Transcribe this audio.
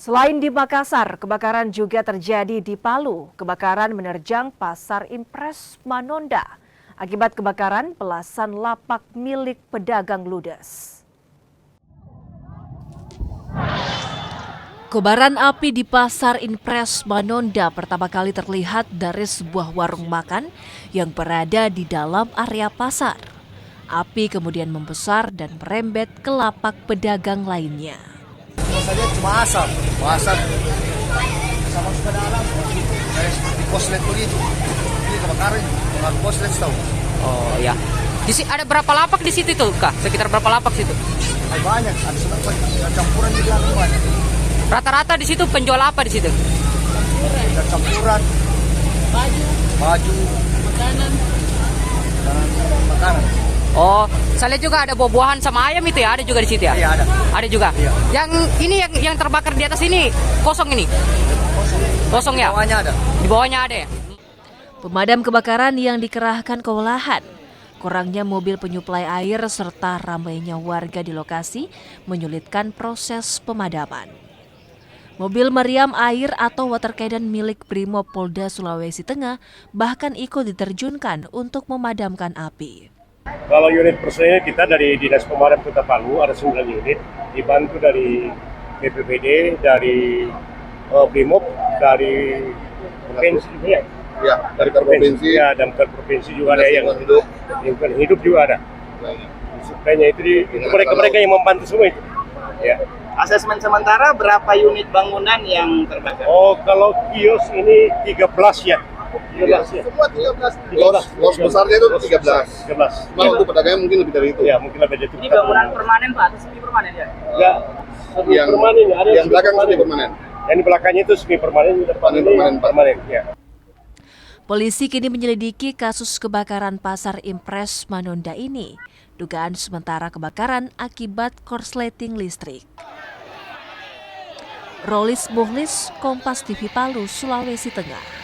Selain di Makassar, kebakaran juga terjadi di Palu. Kebakaran menerjang Pasar Impres Manonda. Akibat kebakaran, belasan lapak milik pedagang ludes. Kobaran api di Pasar Impres Manonda pertama kali terlihat dari sebuah warung makan yang berada di dalam area pasar. Api kemudian membesar dan merembet ke lapak pedagang lainnya. Saja cuma asap sama ke dalam kayak seperti koslet begitu. Ini kebakaran dengan koslet tahu. Oh ya. Ada berapa lapak di situ tuh, Kak? Sekitar berapa lapak situ? Banyak, ada semua campuran di belakang banyak. Rata-rata di situ penjual apa di situ? Ada campuran baju, makanan. Oh, saya lihat juga ada buah-buahan sama ayam itu ya, ada juga di situ ya? Iya, ada. Ada juga. Iya. Yang ini yang terbakar di atas ini kosong ini. Kosong ya? Di bawahnya ada. Di bawahnya ada ya? Pemadam kebakaran yang dikerahkan kewalahan. Kurangnya mobil penyuplai air serta ramainya warga di lokasi menyulitkan proses pemadaman. Mobil meriam air atau water cannon milik Brimob Polda Sulawesi Tengah bahkan ikut diterjunkan untuk memadamkan api. Kalau unit personil kita dari Dinas Pemadam Kota Palu ada 9 unit, dibantu dari BPBD, dari Brimob, dari provinsi ya. Ya, dari provinsi. Ya, dan ke provinsi juga ada yang lingkungan hidup juga ada. Supaya itu mereka yang membantu semua itu. Ya. Asesmen sementara berapa unit bangunan yang terbakar? Oh, kalau kios ini 13 ya. 13 ya. Semua 13. Los besarnya itu 13. 13. Cuma untuk pedagangnya mungkin lebih dari itu. Ya, mungkin lebih dari itu. Ini bangunan permanen Pak, atau semi permanen ya? Enggak. Yang permanen, ada yang belakang semi permanen. Yang di belakangnya itu semi permanen, di depan ini permanen. Ya. Polisi kini menyelidiki kasus kebakaran Pasar Impres Manonda ini. Dugaan sementara kebakaran akibat korsleting listrik. Rolis Muhlis, Kompas TV Palu, Sulawesi Tengah.